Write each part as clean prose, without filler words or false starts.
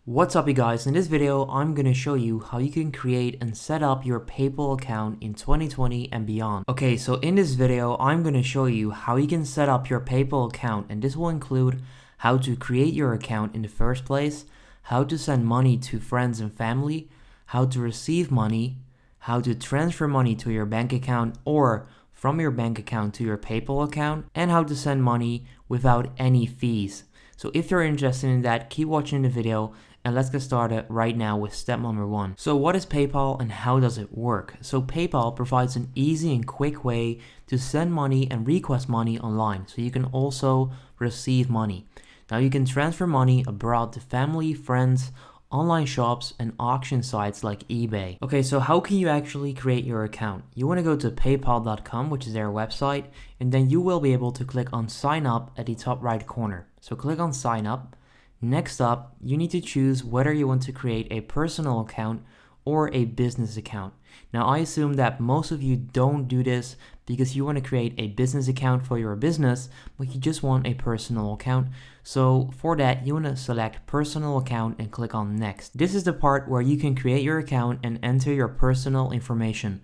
What's up you guys, in this video I'm gonna show you how you can create and set up your PayPal account in 2020 and beyond. Okay, so in this video I'm gonna show you how you can set up your PayPal account, and this will include how to create your account in the first place, how to send money to friends and family, how to receive money, how to transfer money to your bank account or from your bank account to your PayPal account, and how to send money without any fees. So if you're interested in that, keep watching the video and let's get started right now with step number 1. So what is PayPal and how does it work? So PayPal provides an easy and quick way to send money and request money online, so you can also receive money. Now you can transfer money abroad to family, friends, online shops, and auction sites like eBay. Okay, so how can you actually create your account? You want to go to paypal.com, which is their website, and then you will be able to click on sign up at the top right corner. So click on sign up. Next up, you need to choose whether you want to create a personal account or a business account. Now, I assume that most of you don't do this because you want to create a business account for your business, but you just want a personal account. So for that, you want to select personal account and click on next. This is the part where you can create your account and enter your personal information.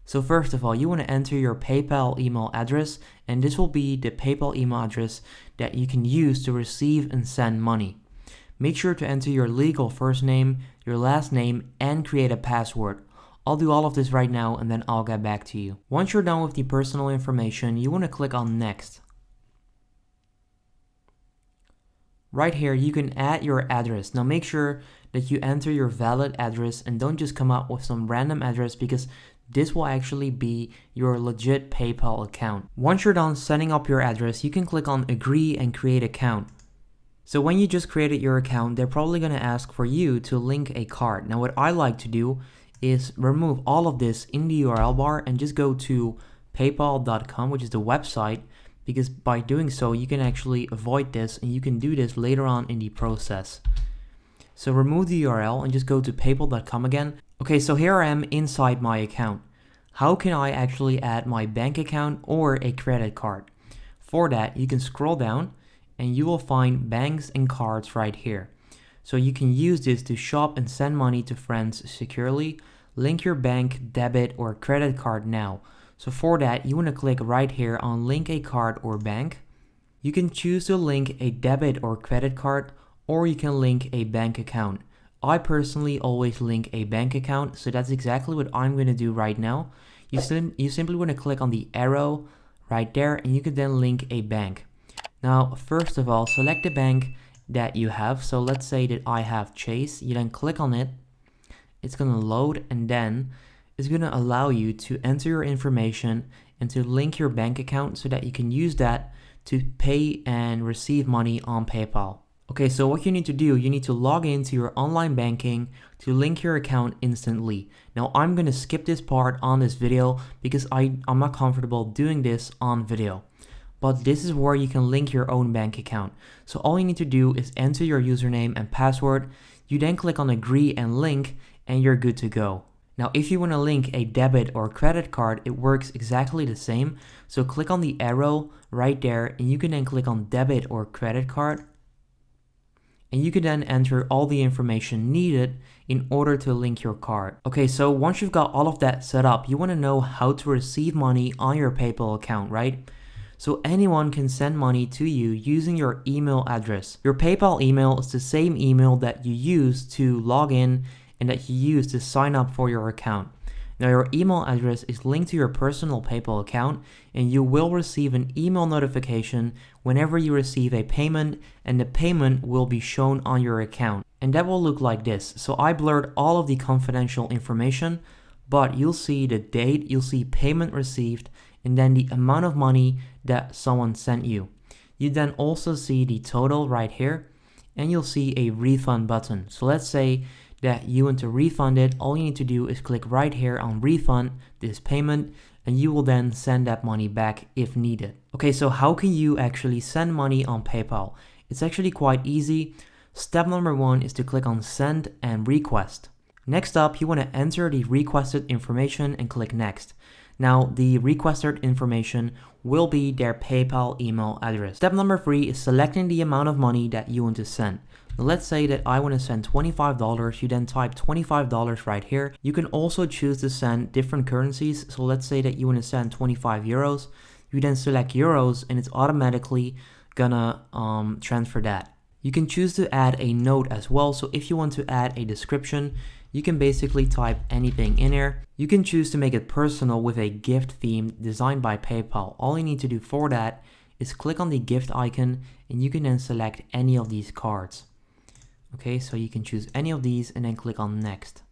So first of all, you want to enter your PayPal email address, and this will be the PayPal email address that you can use to receive and send money. Make sure to enter your legal first name, your last name, and create a password. I'll do all of this right now and then I'll get back to you. Once you're done with the personal information, you want to click on next. Right here, you can add your address. Now make sure that you enter your valid address and don't just come up with some random address, because this will actually be your legit PayPal account. Once you're done setting up your address, you can click on agree and create account. So when you just created your account, they're probably going to ask for you to link a card. Now what I like to do is remove all of this in the URL bar and just go to paypal.com, which is the website, because by doing so you can actually avoid this and you can do this later on in the process. So remove the URL and just go to paypal.com again. Okay, so here I am inside my account. How can I actually add my bank account or a credit card? For that, you can scroll down and you will find banks and cards right here. So you can use this to shop and send money to friends securely. Link your bank, debit, or credit card now. So for that, you want to click right here on link a card or bank. You can choose to link a debit or credit card, or you can link a bank account. I personally always link a bank account, so that's exactly what I'm going to do right now. You simply want to click on the arrow right there and you can then link a bank. Now, first of all, select the bank that you have. So let's say that I have Chase. You then click on it. It's going to load and then it's going to allow you to enter your information and to link your bank account so that you can use that to pay and receive money on PayPal. Okay, so what you need to do, you need to log into your online banking to link your account instantly. Now, I'm going to skip this part on this video because I'm not comfortable doing this on video. But this is where you can link your own bank account. So all you need to do is enter your username and password. You then click on agree and link and you're good to go. Now if you want to link a debit or credit card, it works exactly the same. So click on the arrow right there and you can then click on debit or credit card. And you can then enter all the information needed in order to link your card. Okay, so once you've got all of that set up, you want to know how to receive money on your PayPal account, right? So anyone can send money to you using your email address. Your PayPal email is the same email that you use to log in and that you use to sign up for your account. Now your email address is linked to your personal PayPal account and you will receive an email notification whenever you receive a payment, and the payment will be shown on your account. And that will look like this. So I blurred all of the confidential information, but you'll see the date, you'll see payment received, and then the amount of money that someone sent you. You then also see the total right here, and you'll see a refund button. So let's say that you want to refund it. All you need to do is click right here on refund this payment, and you will then send that money back if needed. Okay, so how can you actually send money on PayPal? It's actually quite easy. Step number 1 is to click on send and request. Next up, you want to enter the requested information and click next. Now, the requested information will be their PayPal email address. Step number 3 is selecting the amount of money that you want to send. Let's say that I want to send $25. You then type $25 right here. You can also choose to send different currencies. So let's say that you want to send 25 euros. You then select euros and it's automatically gonna transfer that. You can choose to add a note as well. So if you want to add a description, you can basically type anything in here. You can choose to make it personal with a gift theme designed by PayPal. All you need to do for that is click on the gift icon and you can then select any of these cards. Okay, so you can choose any of these and then click on next.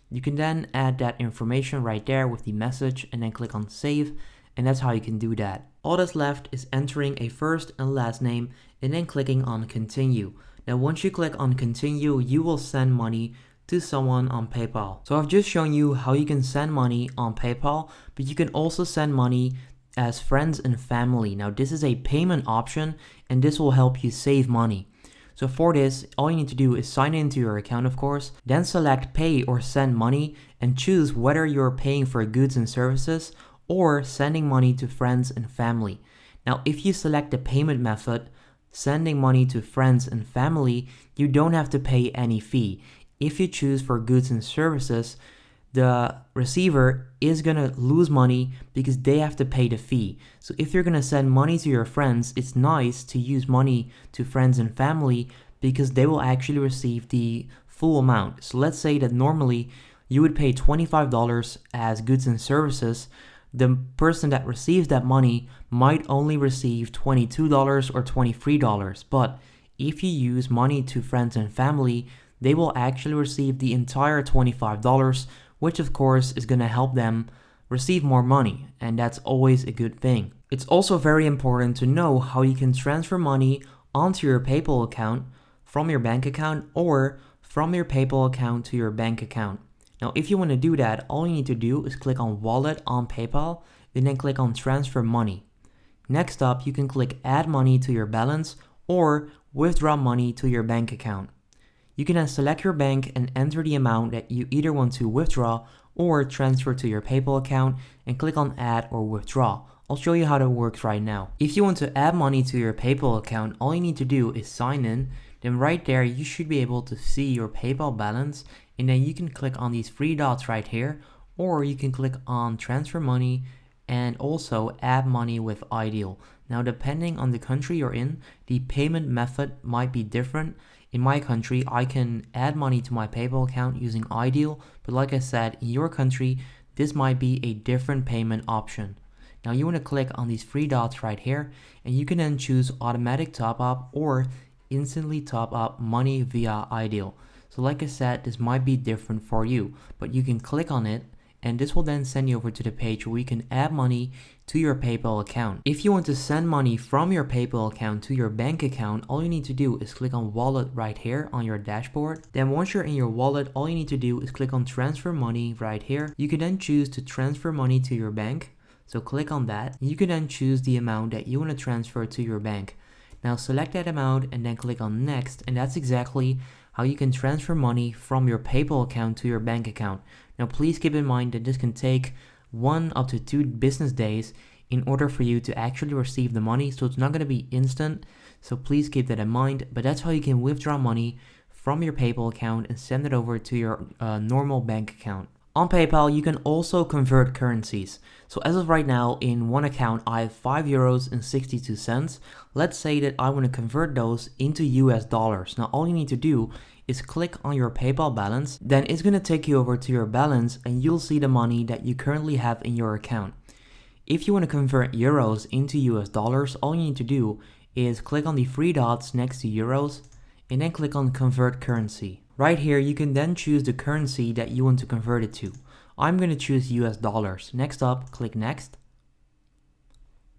You can then add that information right there with the message and then click on save, and that's how you can do that. All that's left is entering a first and last name and then clicking on continue. Now once you click on continue, you will send money to someone on PayPal. So I've just shown you how you can send money on PayPal, but you can also send money as friends and family. Now this is a payment option and this will help you save money. So for this, all you need to do is sign into your account, of course, then select pay or send money and choose whether you're paying for goods and services or sending money to friends and family. Now, if you select the payment method, sending money to friends and family, you don't have to pay any fee. If you choose for goods and services, the receiver is gonna lose money because they have to pay the fee. So if you're gonna send money to your friends, it's nice to use money to friends and family because they will actually receive the full amount. So let's say that normally you would pay $25 as goods and services. The person that receives that money might only receive $22 or $23, but if you use money to friends and family, they will actually receive the entire $25, which of course is going to help them receive more money, and that's always a good thing. It's also very important to know how you can transfer money onto your PayPal account from your bank account or from your PayPal account to your bank account. Now, if you want to do that, all you need to do is click on Wallet on PayPal and then click on Transfer Money. Next up, you can click Add Money to your balance or Withdraw Money to your bank account. You can then select your bank and enter the amount that you either want to withdraw or transfer to your PayPal account and click on Add or Withdraw. I'll show you how that works right now. If you want to add money to your PayPal account, all you need to do is sign in. Then right there, you should be able to see your PayPal balance, and then you can click on these three dots right here, or you can click on Transfer Money and also Add Money with Ideal. Now, depending on the country you're in, the payment method might be different. In my country, I can add money to my PayPal account using Ideal, but like I said, in your country, this might be a different payment option. Now you want to click on these three dots right here, and you can then choose automatic top up or instantly top up money via Ideal. So like I said, this might be different for you, but you can click on it and this will then send you over to the page where you can add money to your PayPal account. If you want to send money from your PayPal account to your bank account, all you need to do is click on Wallet right here on your dashboard. Then once you're in your wallet, all you need to do is click on Transfer Money right here. You can then choose to transfer money to your bank. So click on that. You can then choose the amount that you want to transfer to your bank. Now select that amount and then click on Next, and that's exactly how you can transfer money from your PayPal account to your bank account. Now please keep in mind that this can take 1 up to 2 business days in order for you to actually receive the money, so it's not going to be instant, so please keep that in mind. But that's how you can withdraw money from your PayPal account and send it over to your normal bank account. On PayPal, you can also convert currencies. So as of right now, in one account, I have €5.62. Let's say that I want to convert those into US dollars. Now, all you need to do is click on your PayPal balance. Then it's going to take you over to your balance and you'll see the money that you currently have in your account. If you want to convert euros into US dollars, all you need to do is click on the three dots next to euros and then click on Convert Currency. Right here, you can then choose the currency that you want to convert it to. I'm going to choose US dollars. Next up, click Next.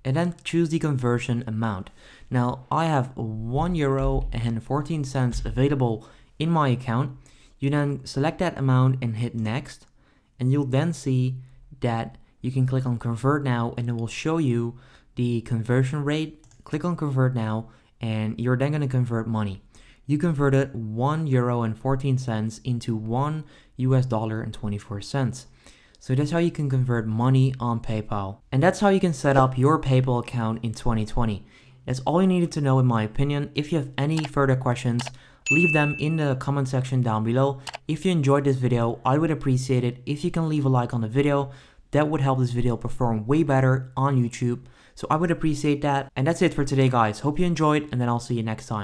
And then choose the conversion amount. Now, I have €1.14 available in my account. You then select that amount and hit Next. And you'll then see that you can click on Convert Now and it will show you the conversion rate. Click on Convert Now and you're then going to convert money. You converted €1.14 into $1.24. So that's how you can convert money on PayPal. And that's how you can set up your PayPal account in 2020. That's all you needed to know in my opinion. If you have any further questions, leave them in the comment section down below. If you enjoyed this video, I would appreciate it if you can leave a like on the video. That would help this video perform way better on YouTube. So I would appreciate that. And that's it for today, guys. Hope you enjoyed, and then I'll see you next time.